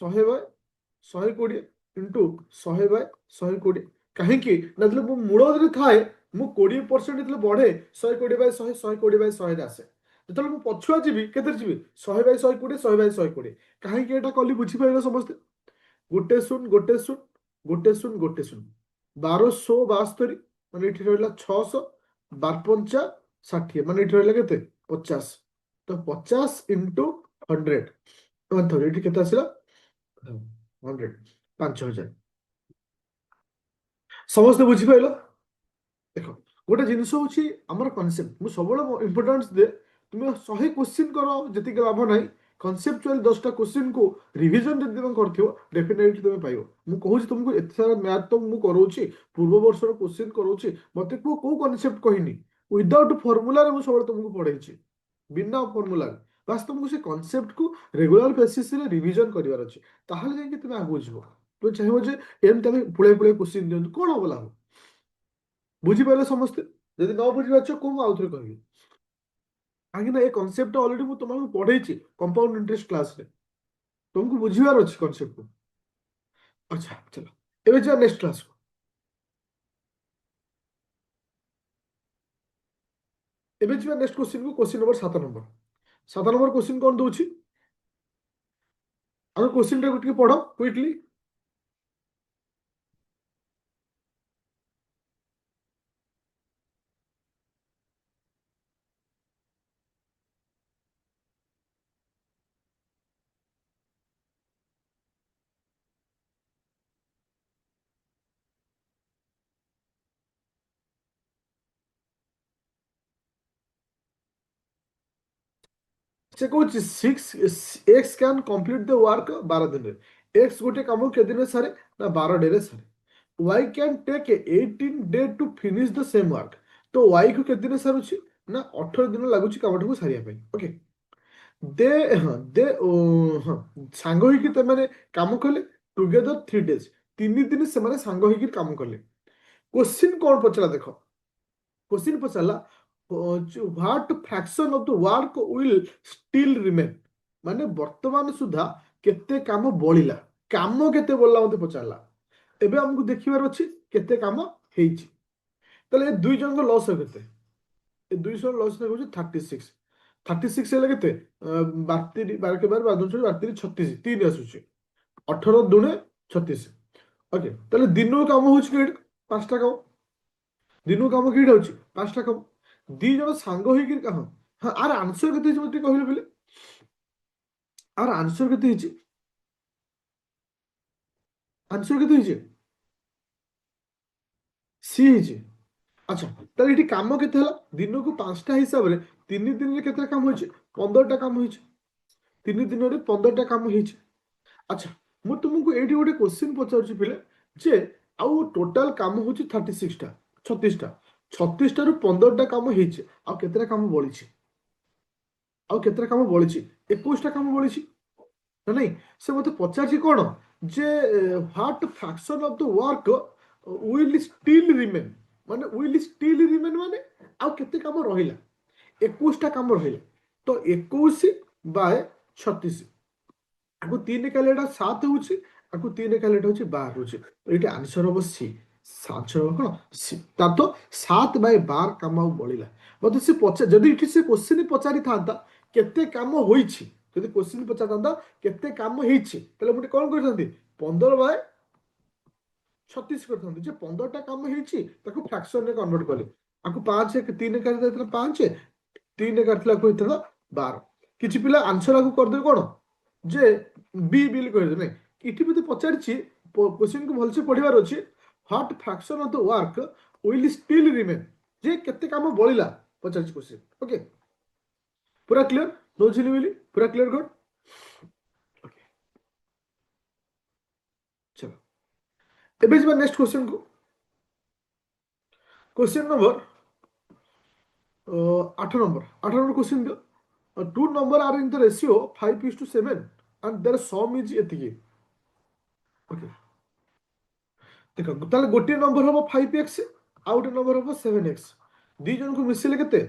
100/120 इंटू 100/120 कहीं ना जो मूल थाए मु 20% बढ़े 120/100 120/100 आसे जो पछुआ जी के जी 100/120 100/120 कहीं कली बुझीपार समस्ते गोटे शून गोटे शून गोटे शून गोटे शून 1272 मान ये रहा 600 12 60 मान ये रहा के 50 तो 50 इंटू 100 ये के 100 5,000 समस्ते बुझीपार देख गोटे जिनस हूँ आम कनसेप्ट मुझे सब इम्पोर्टान्स दे तुम 100 क्वेश्चन कर जी लाभ ना कनसेप्चुआल 10टा क्वेश्चन को रिविजन जब तुम कर डेफिनेटली तुम पाइब मुझे कहूँ तुमको एत सारा मैथ तो मुझे कराऊँ पूर्व वर्ष क्वेश्चन कराऊँ मत कौ कनसेप्ट कहनी विदाउट फर्मुला मुझे सब तुमको पढ़ाई बिना फर्मुला बास तुमको से कनसेप्ट को रेगुलर बेसिस रिविजन करार अच्छे ताहले तुम आगे जीव तुम चाहिए एमती पुड़े पुड़े क्वेश्चन दिखाँ कौन हम लाभ बुझीपारे समस्ते जदि न बुझीपार को आउ थे कह कहीं कनसेप्ट अलरेडी मुझे तुमको पढ़े कंपाउंड इंटरेस्ट क्लास रे तुमको बुझीबार अच्छे कनसेप्ट को अच्छा चलो एवं जा नेक्स्ट क्लास को एवं जा नेक्स्ट क्वेश्चन को क्वेश्चन नंबर 7 नंबर क्वेश्चन कौन दूसरी आगे क्वेश्चन टाइम पढ़ क्विकली से कौन 6 कैन कंप्लीट द वर्क 12 दिन एक्स गोटे कम के दिन सारे ना 12 डे सारे Y can take 18 day to finish the same work तो वाई को के दिन सारूची ना 18 दिन लगुच कमटा को सारिया ओके दे हाँ दे हाँ सांग होइकी तमाने काम कले टुगेदर 3 डेज 3 दिन से माने सांग होइकी काम कले क्वेश्चन कौन पचला देखो क्वेश्चन पचारा what fraction of the work will still remain माने वर्तमान सुधा केते काम बळिला काम केते बोलला मते पचारला एबे हमकु देखिबार अछि केते काम हेइछि तले ए दुई जन को लॉस है केते ए 200 लॉस ने होछि 36 36 हेले केते 32 12 के 12 32 36 3 आसुछि 18 दुने 36 ओके तले दिनो काम होछि के 5टा काम दिनो काम की होछि 5टा काम दी जन सांग होइकिर कहा हाँ आर आंसर केते मते कहले बोले आर आंसर केते हिची आंसर केते हिची सी हिची अच्छा ताले इठी काम केते हला दिनो को 5टा हिसाब रे 3 दिन रे केते काम होइछि 15टा काम होइछि 3 दिन रे 15टा काम होइछि अच्छा मु तुमको एठी गोटे क्वेश्चन पचारुछि पिले जे आउ टोटल काम होछि 36टा 36टा 36टा रु 15टा काम हेइछि आउ केतेटा काम बळिछि आउ केतेटा काम बळिछि 21टा काम बळिछि ना नहीं से मते पचारछि कोन जे what fraction of the work will still remain माने विल स्टिल रिमेन माने आउ केते काम रहिला 21टा काम रहिला तो 21 बाय 36 आगु 3 काले एटा 7 होछि आगु 3 काले एटा होछि 12 होछि तो एटा आंसर हो सी आंसर हो कोन सी ता तो 7/12 काम आउ बळिला मते से पचा जदी इठी से क्वेश्चन पचारि थांता केते काम होइछि जदी क्वेश्चन पचारता केते काम हेइछि तले मुटे कोन करथांती 15/36 करथांती जे 15टा काम हेइछि ताको फ्रैक्शन रे कन्वर्ट करले आकु 5 3 कर देतला 5 3 करथला को इतला 12 किछि पिला आंसर आकु कर दे कोन जे बी बिल कर दे नै इठी मते पचारछि क्वेश्चन को भलसे पढिबार अछि what fraction of the work will still remain जे केते काम बळिला पचारछि क्वेश्चन ओके पूरा क्लियर नो झिलिमिली पूरा क्लियर कट। ओके चलो एबे ଯିବା ନେକ୍ସଟ क्वेश्चन को। क्वेश्चन नंबर 8 नंबर क्वेश्चन दियो। Two number are in the ratio 5:7 and their sum is एतिकी। ओके देखो ताले गोटे नंबर हम 5x आ गोटे नंबर हम 7x दी जन को मिसिले केते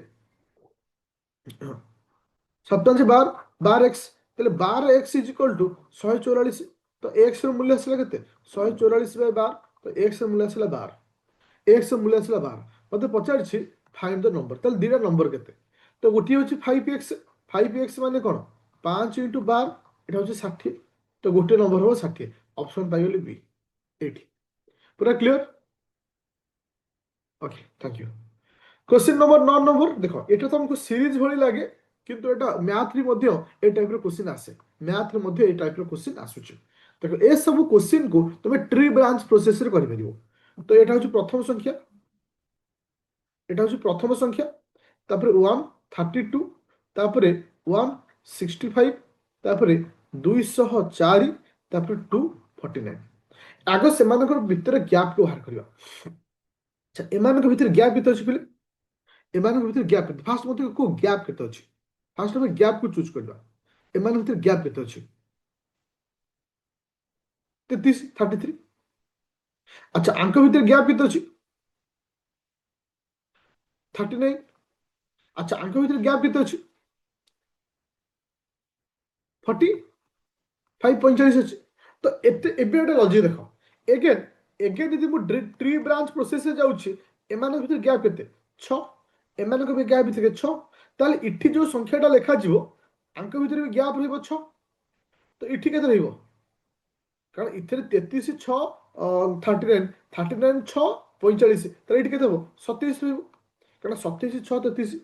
7×12 12x ताले 12x इज इक्वल टू 144 तो x ର मूल्य आसला केते 144/12 तो x ର मूल्य आसला 12 x ର मूल्य आसला 12 मते पचारछि फाइंड द नंबर ताले दीटा नंबर केते तो गोटी होछि 5x माने कोन 5×12 एटा होछि 60 तो गोटे नंबर हो 60 ऑप्शन पाइगली बी 80 पूरा clear. Okay thank you. Question number 9 number देखो एटा तुमको सीरीज भली लागे किंतु एटा मैथ री मध्ये ए टाइप रो क्वेश्चन आसे मैथ रे मध्ये ए टाइप रो क्वेश्चन आसुची। देखो ए सब क्वेश्चन को तुम ट्री ब्रांच प्रोसेस रे करि परिबो। तो एटा होची प्रथम संख्या एटा होची प्रथम संख्या तापरे 132 तापरे 165 तापरे 204 तापरे 249 आगो सेमानकर भितर गैप को बाहर करिवा। अच्छा एमानकर भितर गैप भितर अछि पिले एमानकर भितर गैप फास्ट मते को गैप केते अछि फास्ट हम गैप को चूज करबा एमानकर भितर गैप केते अछि 33 33। अच्छा अंक भितर गैप केते अछि 39। अच्छा अंक भितर गैप केते अछि 45 45 अछि तो एते एबे एटा लॉजिक देखो एगेन एगेन यदि मु ट्री ब्रांच प्रोसेस से जाउछि एमानकर भितर गैप केते 6 एमानकर भी गैप भितर 6 ताले इठी जो संख्याटा लेखा जीवो अंक भितर भी गैप रहइबो 6 तो इठी केते रहइबो कारण इथे 33 6 39 39 6 45 तो इठी केते हो 27 रहइबो कारण 27 6 33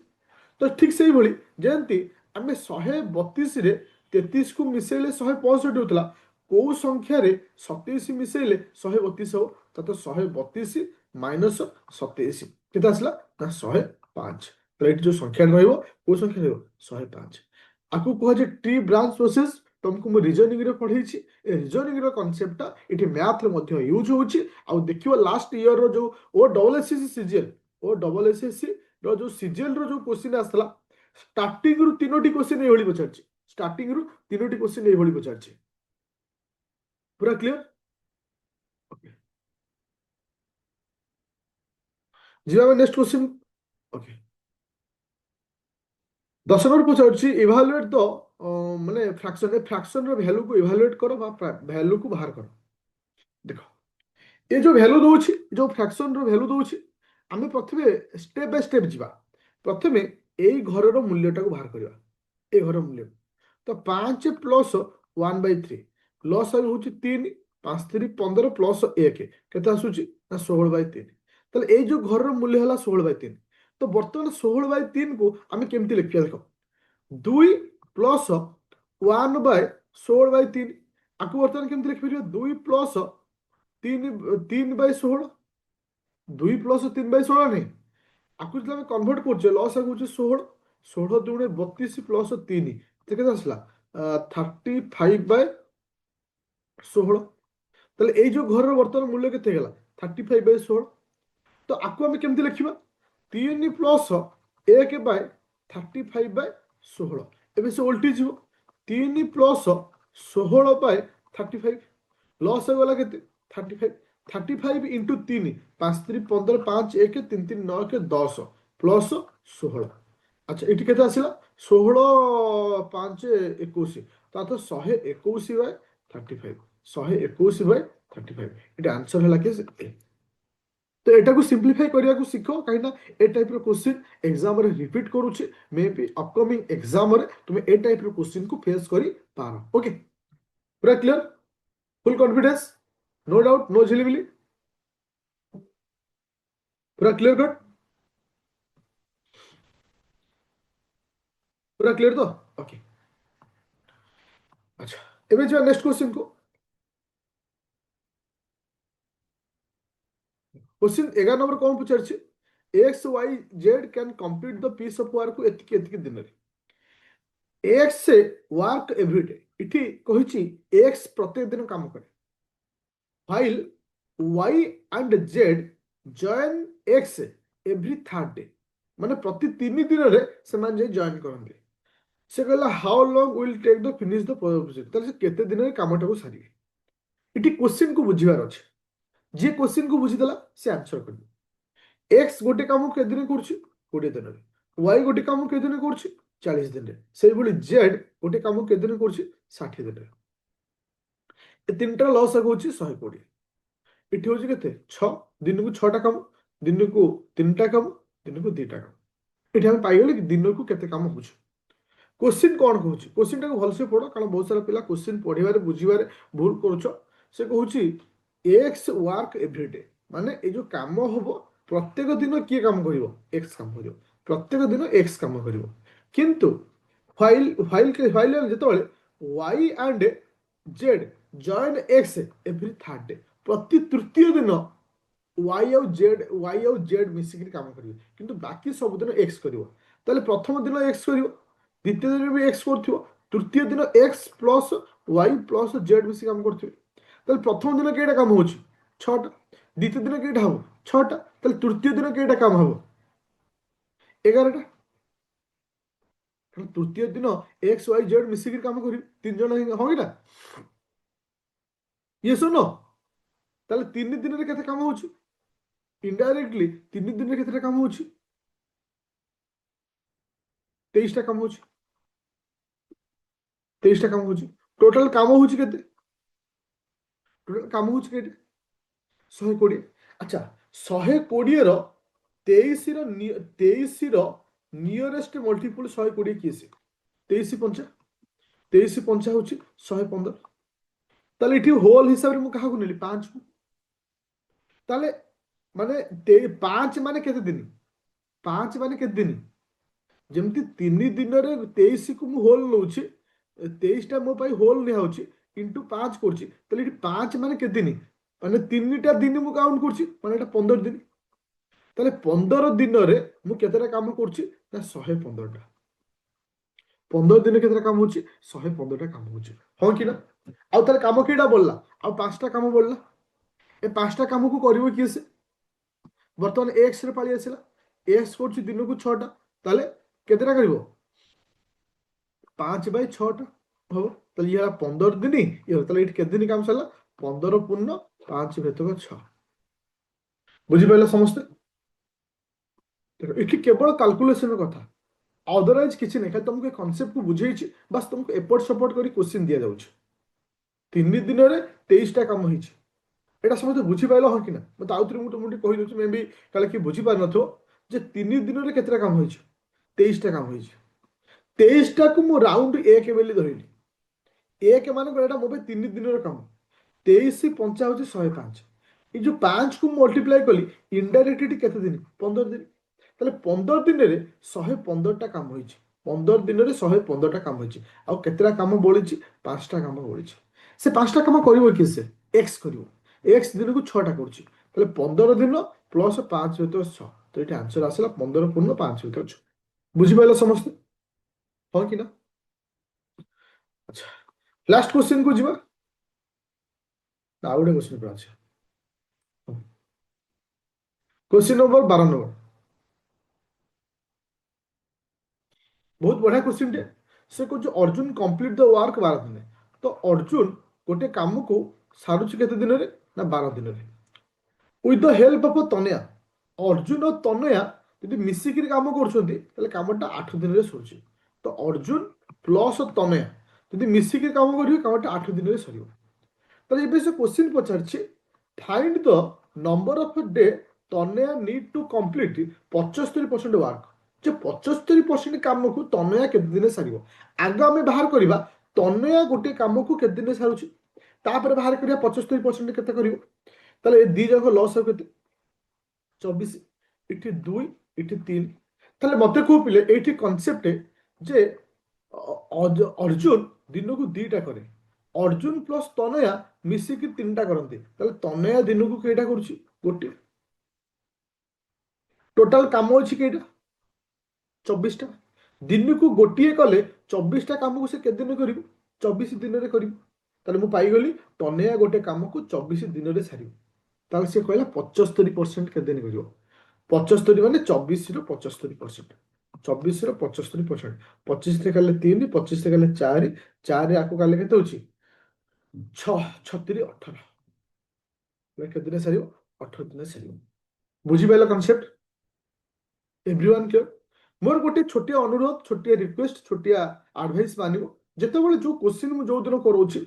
तो ठीक से भली जेंती आमे 132 रे 33 को मिसेले 165 होतला को संख्या रे 27 मिसेले 132 हो तो 132 माइनस 27 केते आसला ना 105 तो एठी जो संख्या रहइबो को संख्या रहइबो 105 आकु कह जे ट्री ब्रांच प्रोसेस तुमको मु रीजनिंग रे पढैछि ए रीजनिंग रो कांसेप्ट इठी मैथ रे मध्ये यूज होछि आ देखियो लास्ट ईयर रो जो ओ डबल एसएससी सीजीएल ओ डबल एसएससी रो जो सीजीएल रो जो क्वेश्चन आसला स्टार्टिंग रु तीनोटी क्वेश्चन एही पचारछि स्टार्टिंग रु तीनोटी क्वेश्चन एही पचारछि पूरा क्लियर। ओके जिबा में नेक्स्ट क्वेश्चन। ओके 10 नंबर पचारछि इवैल्यूएट द माने फ्रैक्शन रो वैल्यू को इवैल्यूएट करो बा वैल्यू को बाहर करो। देखो ये जो वैल्यू दउछि जो फ्रैक्शन रो वैल्यू दउछि आमे प्रथमे स्टेप बाय स्टेप जिबा प्रथमे एई घर रो मूल्यटा को बाहर करिवा ए घर मूल्य तो 5 प्लस 1/3 लॉस होची 3 5 3 15 प्लस 1 केते आसुची ना 16/3 तले ए जो घर रो मूल्य हला 16/3 तो वर्तमान 16/3 को आमे केमति लिखिया देखो 2 प्लस 1/16/3 आकु वर्तमान केमति लिखि परियो 2 प्लस 3/16 2 प्लस 3/16 नहीं आकु जब कन्वर्ट करछे लॉस आकु 16 16 दुणे 32 प्लस 3 केते आसला 35/16 তাহলে এই যে ঘরের বর্তমান মূল্য কেতে গেলা 35/16 তো আকু আমি কেমতি লিখিবা 3 প্লস 1/35/16 ଏବେ ସେ ଓଲଟି ଯିବ 3 ପ୍ଲସ୍ 16/35 ଲସ୍ ହେଇଗଲା କେତେ 35 35 ଇଣ୍ଟୁ 3 5 3 15 5 1 3 3 9 1 10 ପ୍ଲସ୍ 16 আচ্ছা এটি কেতে আসিলা 16 5 21 তা তো 121/35 121/35 এটা आंसर ହେଲା କି तो एटा को सिंप्लीफाई करिया को सिखो काहे ना ए टाइप रो क्वेश्चन एग्जाम रे रिपीट करूची मे बी अपकमिंग एग्जाम रे तुम ए टाइप रो क्वेश्चन को फेस करी पारो। ओके पूरा clear full confidence no doubt no झिलिमिली पूरा क्लियर कट पूरा क्लियर तो ओके। अच्छा एबे जो नेक्स्ट क्वेश्चन को क्वेश्चन 11 नंबर कौन पूछारछि X Y Z can complete the piece of work को एतिकी एतिकी दिन रे एक्स वर्क एवरीडे, इटी कहिछि एक्स प्रत्येक दिन काम करे, while y and z join x every third day, ମାନେ ପ୍ରତି 3 ଦିନରେ ସେମାନେ ଯାଇ ଜଏନ୍ କରନ୍ତି। ସେ କହିଲା how long will take the finish the project, ତାହେଲେ ସେ କେତେ ଦିନରେ କାମଟାକୁ ସାରିବେ। ଏଠି କ୍ୱେଶ୍ଚିନ୍କୁ ବୁଝିବାର ଅଛି, ଯିଏ କ୍ୱେଶ୍ଚିନ୍କୁ ବୁଝିଦେଲା ସେ ଆନ୍ସର କରିବ। ଏକ୍ସ ଗୋଟେ କାମ କେତେ ଦିନ କରୁଛି? 20 ଦିନରେ। ୱାଇ ଗୋଟେ କାମ କେତେ ଦିନ କରୁଛି? 40 ଦିନରେ। ସେଇଭଳି ଜେଡ୍ ଗୋଟେ କାମ କେତେ ଦିନ କରୁଛି? 60 ଦିନରେ। ଏ ତିନିଟା ଲସ୍ ହେଉଛି 120। ଏଠି ହେଉଛି କେତେ? 6 ଦିନକୁ 6ଟା କାମ, ଦିନକୁ 3ଟା କାମ, ଦିନକୁ 2ଟା କାମ। ଏଠି ଆମେ ପାଇଗଲେ କି ଦିନକୁ କେତେ କାମ ହେଉଛି। क्वेश्चन कौन कहूँ, क्वेश्चन टाक भलसे पढ़, कारण बहुत सारा पिला क्वेश्चन पढ़े बुझे भूल करुच। से कहूँ एक्स वर्क एवरीडे, माने ये जो काम हम प्रत्येक दिन किए काम कर एक्स काम कर, प्रत्येक दिन एक्स काम कर, किंतु फाइल फाइल फाइल जो Y and Z join X every third day, प्रति तृतीय दिन वाई आउ जेड मिसिक काम करेंगे, किंतु बाकी सब दिन एक्स कर। प्रथम दिन एक्स कर, द्वितीय दिन भी एक्स कर, तृतीय दिन X plus Y plus Z मिस काम कर। प्रथम दिन कईटा काम हो 6टा, द्वितीय दिन कईटा हम 6टा, तृतीय दिन कईटा काम हम 11टा। तृतीय दिन एक्स वाई जेड मिसिक काम कर 3 जन हाँ कि ये सुन, ताले 3 दिन में केते काम हो, इनडायरेक्टली 3 दिन में केते काम हो, 23टा काम हो, 23टा काम हो। टोटल काम हो केते? टोटल काम हो केते? 120। अच्छा, 120 ର 23 ର ନିୟରେଷ୍ଟ ମଲ୍ଟିପୁଲ 120 କିଏ ସେ? 23 ପଞ୍ଚା, 23 ପଞ୍ଚା ହଉଛି 115। ତାହେଲେ ଏଠି ହୋଲ ହିସାବରେ ମୁଁ କାହାକୁ ନେଲି? 5 କୁ। ତାହେଲେ ମାନେ 5 ମାନେ କେତେ ଦିନ? 5 ମାନେ କେତେ ଦିନ? ଯେମିତି 3 ଦିନରେ 23 କୁ ମୁଁ ହୋଲ ନଉଛି, 23ଟା ମୋ ପାଇଁ ହୋଲ ନିଆହଉଛି, ଇଣ୍ଟୁ 5 କରୁଛି, ତାହେଲେ ଏଠି 5 ମାନେ କେତେ ଦିନ? ମାନେ 3ଟା ଦିନ ମୁଁ କାଉଣ୍ଟ କରୁଛି, ମାନେ ଏଟା 15 ଦିନ। ତାହେଲେ 15 ଦିନରେ ମୁଁ କେତେଟା କାମ କରୁଛି? ନା 115ଟା। 15 ଦିନ କେତେଟା କାମ ହଉଛି? 115ଟା କାମ ହଉଛି, ହଁ କି ନା? ଆଉ ତାହେଲେ କାମ କେଇଟା ବଢିଲା? ଆଉ 5ଟା କାମ ବଢିଲା। ଏ 5ଟା କାମକୁ କରିବ କିଏ ସେ? ବର୍ତ୍ତମାନ ଏକ୍ସ ରେ ପାଳି ଆସିଲା, ଏକ୍ସ କରୁଛି ଦିନକୁ 6ଟା, ତାହେଲେ କେତେଟା କରିବ? 5/6ଟା ହବ। ତାହେଲେ ଇଏ ହେଲା 15 ଦିନ, ଇଏ ତାହେଲେ ଏଠି କେତେ ଦିନ କାମ ସରିଲା? 15 ପୂର୍ଣ୍ଣ 5 ଭେଦକ 6। ବୁଝିପାରିଲେ ସମସ୍ତେ? ଏଠି କେବଳ କାଲକୁଲେସନ କଥା, ଅଦରୱାଇଜ କିଛି ନାହିଁ। ଖାଲି ତମକୁ ଏ କନସେପ୍ଟକୁ ବୁଝେଇଛି, ବାସ୍ ତମକୁ ଏପଟ ସେପଟ କରି କ୍ୱେଶ୍ଚିନ୍ ଦିଆଯାଉଛି। 3 ଦିନରେ 23ଟା କାମ ହେଇଛି, ଏଇଟା ସମସ୍ତେ ବୁଝିପାରିଲ ହଁ କି ନା? ମତେ ଆଉଥରେ ମୁଁ ତମକୁ ଟିକେ କହିଦେଉଛି, ମେ ବି କାଳେ କିଏ ବୁଝିପାରିନଥିବ ଯେ 3 ଦିନରେ କେତେଟା କାମ ହେଇଛି? 23ଟା କାମ ହେଇଛି। 23ଟାକୁ ମୁଁ ରାଉଣ୍ଡ 1 ବୋଲି ଧରିଲି। 1 ମାନେ ଏଇଟା ମୋ ପାଇଁ 3 ଦିନର କାମ। 23 ପଞ୍ଚା ହଉଛି 105। এই ଯୋଉ 5କୁ ମଲ୍ଟିପ୍ଲାଏ କଲି, ଇନଡାଇରେକ୍ଟ କେତେ ଦିନ? 15 ଦିନ। ତାହେଲେ 15 ଦିନରେ 115ଟା କାମ ହେଇଛି। 15 ଦିନରେ 115ଟା କାମ ହେଇଛି। ଆଉ କେତେଟା କାମ ବଳିଛି? 5ଟା କାମ ବଳିଛି। ସେ 5ଟା କାମ କରିବ କିଏ? ସେ ଏକ୍ସ କରିବ। ଏକ୍ସ ଦିନକୁ 6ଟା କରୁଛି, ତାହେଲେ 15 ଦିନ ପ୍ଲସ୍ 5 ଭିତରେ 6। ତ ଏଠି ଆନ୍ସର ଆସିଲା 15 ପୂର୍ଣ୍ଣ 5 ଭିତରେ 6। ବୁଝିପାରିଲ ସମସ୍ତେ, ହଁ କି ନା? ଆଚ୍ଛା, ଲାଷ୍ଟ क्वेश्चन को ଯିବା। ଆଉ ଗୋଟେ क्वेश्चन पर ଅଛି। क्वेश्चन नंबर 12 नंबर, बहुत बढ़िया क्वेश्चन टे। से कौन अर्जुन कंप्लीट द वर्क 12 दिन। तो अर्जुन गोटे काम को सारुची केते दिन रे? ना 12 दिन रे, with the help of Tanaya. Arjun और तनया यदि मिसिक काम कर कामटा 8 दिन रे सरुची। तो अर्जुन प्लस तनया यदि मिसिक काम करिवे, कामटा 8 दिन रे सरियो। तो ये से क्वेश्चन पचारछि, find the number of day Tanaya need to complete 75% work. जो 75% काम को तनया केते दिन सारिबो। आगे आम बाहर करबा तनया गोटे काम को केते दिन सारुछि, तापर बाहर करिया 75% केते करिवो। ताले ए दी जक लॉस हो केते? 24। इठी 2, इठी 3। ताले मते को पिले एठी कांसेप्ट जे अर्जुन दिन को 2टा करे, अर्जुन प्लस तनया मिसिक 3टा करते, ताले तनया दिन को केटा करूछि? गोटे। टोटल काम अछि केटा? 24टा। ଦିନକୁ ଗୋଟିଏ କଲେ 24ଟା କାମକୁ ସେ କେତେ ଦିନ କରିବ? 24 ଦିନରେ କରିବ। ତାହେଲେ ମୁଁ ପାଇଗଲି ଟନେୟା ଗୋଟେ କାମକୁ 24 ଦିନରେ ସାରିବ। ତାହେଲେ ସେ କହିଲା 75% କେତେ ଦିନ କରିବ? 75 ମାନେ 24ର 75%। 24ର 75%। 25ରେ କଲେ 3, 25ରେ କଲେ 4, 4 ଆକୁ କାଲେ କେତେ ହଉଛି? 6, 6 × 3 = 18। କେତେ ଦିନ ସାରିବ? 18 ଦିନରେ ସାରିବ। ବୁଝିପାରିଲ କନସେପ୍ଟ? Everyone clear? मोर गोटे छोटिया अनुरोध, छोटिया रिक्वेस्ट, छोटिया एडवाइस मानिबो। जेतेबेले जो क्वेश्चन मु जो दिन करोछि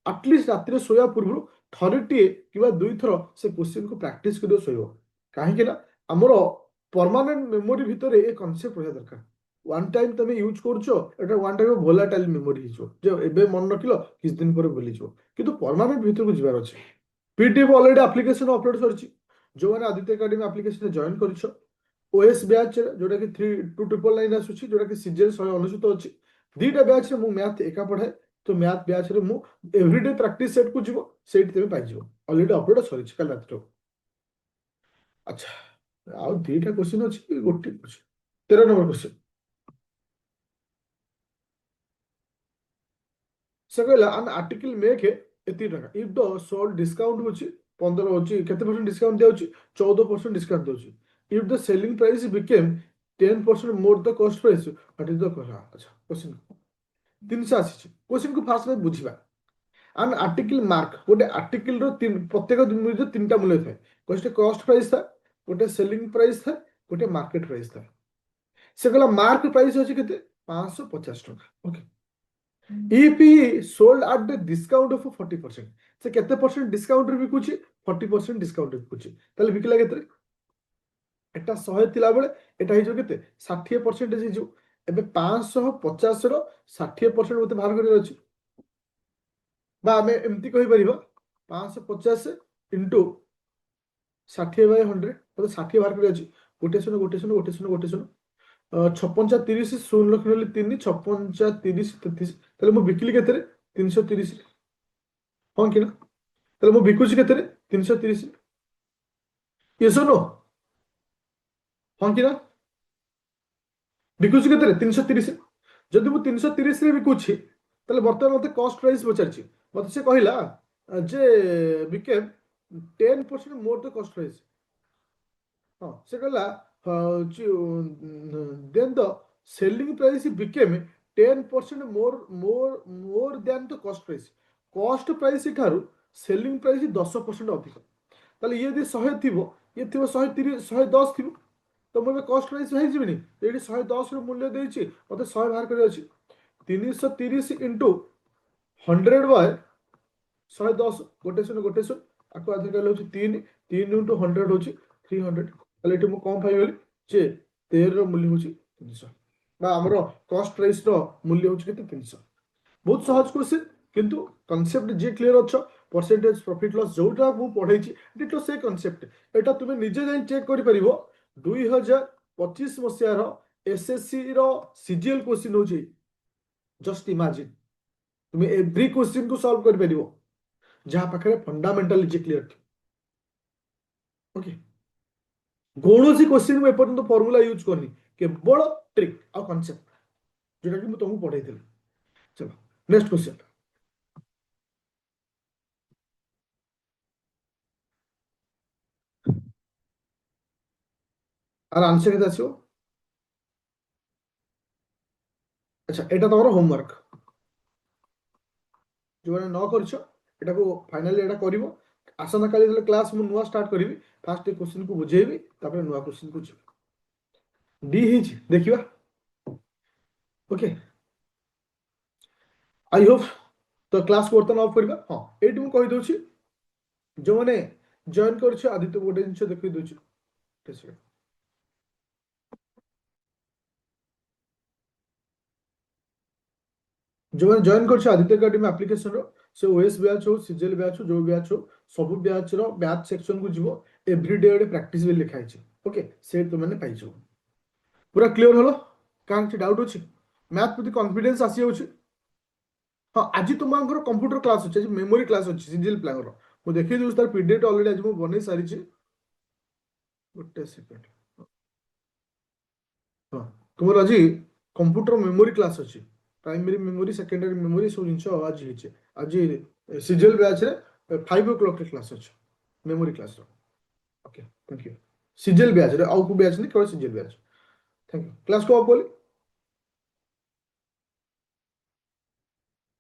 एटलिस्ट रात्रि सोया पूर्व थरटिए किबा दुई थर से क्वेश्चन को प्रैक्टिस करियो सोइबो। काहे कि ना हमरो परमानेंट मेमोरी भितरे ए कांसेप्ट रहया दरकार। वन टाइम तमे यूज करछो एटा वन टाइम वोलाटाइल मेमोरी हिजो जे एबे मन रखिलो किछ दिन पर भूली जो, किंतु परमानेंट भितर को जिबार अछि। पीडीएफ ऑलरेडी एप्लीकेशन अपलोड करछि। जो माने आदित्य एकेडमी एप्लीकेशन जॉइन करछो ओएस बैच जोटा कि 3299 आसुची, जोटा कि सीजीएल 199 अछि। दीटा बैच रे मु मैथ एका पढाए। तो मैथ बैच रे मु एवरीडे प्रैक्टिस सेट को जीवो सेट तेमे पाइ जीवो। ऑलरेडी अपलोड सरिछि काल रात। अच्छा आउ दीटा क्वेश्चन अछि, गोटे क्वेश्चन 13 नंबर क्वेश्चन से कहला an article make एती टका if the sold discount होची 15 होची केते परसेंट डिस्काउंट देउची? 14% डिस्काउंट देउची। if the selling price became 10% more the cost price what is the cost? अच्छा क्वेश्चन 300 आसी क्वेश्चन को फास्ट में बुझिबा। an article mark गोटे आर्टिकल रो प्रत्येक मूल्य तीनटा मूल्य थाए। गोटे कॉस्ट प्राइस था, गोटे सेलिंग प्राइस था, गोटे मार्केट प्राइस था। से कहला मार्क प्राइस होची केते? 550 टका। Okay if he sold at the discount of 40%, से केते परसेंट डिस्काउंट रे बिकुची? 40% डिस्काउंट रे बिकुची। ताले बिकला केते? एटा 100 थिला बेले एटा हिजो केते? 60% हिजो। एबे 550 रो 60% मते बाहर करियो अछि। बा हमें एमती कहि परिबा 550 इनटू 60/100 मते 60 बाहर करियो अछि। गोटे सुनो गोटे सुनो गोटे सुनो गोटे सुनो 56 30 शून्य लखनले 3 56 30 33 ताले मु बिकली केते रे? 330 हाँ कि ना? ताले मु बिकुची केते रे? 330। यस और नो? हाँ कि ना? बिकुची केते रे? 330। जदि मु 330 रे बिकुची ताले वर्तमान मते कॉस्ट प्राइस पचारची। मते से कहिला जे became 10% more the cost price. हाँ से कहला then the selling price became 10% more then the cost price. Cost price ठारू सेलिंग प्राइस 10% अधिक। ताले ये यदि 100 थिबो ये थिबो 130 110 थिबो। तो मैं कॉस्ट प्राइस है जिबिनी ये 110 रो मूल्य देछि मते 100 बाहर करियो अछि। 330 इनटू 100 बाय 110 गोटे सुन आको आधे कहले होछि 3 3 इनटू 100 होछि 300। ताले एठी मु कम पाइबली जे 13 रो मूल्य होछि 300 बा हमरो कॉस्ट प्राइस रो मूल्य होछि केते? 300। बहुत सहज क्वेश्चन किंतु कॉन्सेप्ट जे क्लियर अच्छ परसेंटेज प्रॉफिट लॉस जोटा मु पढै छि डिटो से कॉन्सेप्ट एटा तुमे निजे जाई चेक करि परिबो। 2025 मसिया रो एसएससी रो सीजीएल क्वेश्चन होछि। जस्ट इमेजिन तुमे एवरी क्वेश्चन को सॉल्व करि परिबो जहाँ पाखे फंडामेंटल जे क्लियर थी। ओके कौन क्वेश्चन में एपर्यंत फॉर्मूला यूज करनी केवल ट्रिक आ कॉन्सेप्ट जोटा कि तुमको पढ़ाई। चलो नेक्स्ट क्वेश्चन आर आंसर केते आसीबो? अच्छा एटा तमरो होमवर्क जो मैंने न करछो एटा को फाइनली एटा करिवो। आसना काली जले क्लास मु नुवा स्टार्ट करिवि फास्ट क्वेश्चन को बुझेइबि तापर नुवा क्वेश्चन को जिबि डी हिज देखिबा। ओके आई होप तो क्लास को बर्तन ऑफ करबा। हां एटी मु कहि दोछि जो माने जॉइन करछो आदित्य गोटे जिंस देखि दोछि ठीक। जो मैंने जॉइन कर आदित्य एकेडमी एप्लिकेशन रो से ओएस बैच हो सीजीएल बैच हो जो बैच हो सब बैच रो मैथ सेक्शन को जीवो एवरीडे गोटे प्रैक्टिस भी लिखा है। ओके से तुम मैंने पाइछ पूरा क्लियर हलो? कान से डाउट अछि? मैथ प्रति कॉन्फिडेंस आसी होछि? हाँ आज तुम कंप्यूटर क्लास अछि, मेमोरी क्लास अछि सीजीएल प्लान रो मु देखि दोस्त तार पीडीएफ ऑलरेडी आज मु बनै सारी छी। गोटे सेकंड हाँ तुम राजी कंप्यूटर मेमोरी क्लास अच्छी प्राइमरी मेमोरी सेकेंडरी मेमोरी सब जिन आज आज सीजीएल बैच रे 5 o'clock क्लास अच्छी memory class okay thank you CGL batch रे आउ को बैच नहीं केवल CGL batch thank you class को आप बोली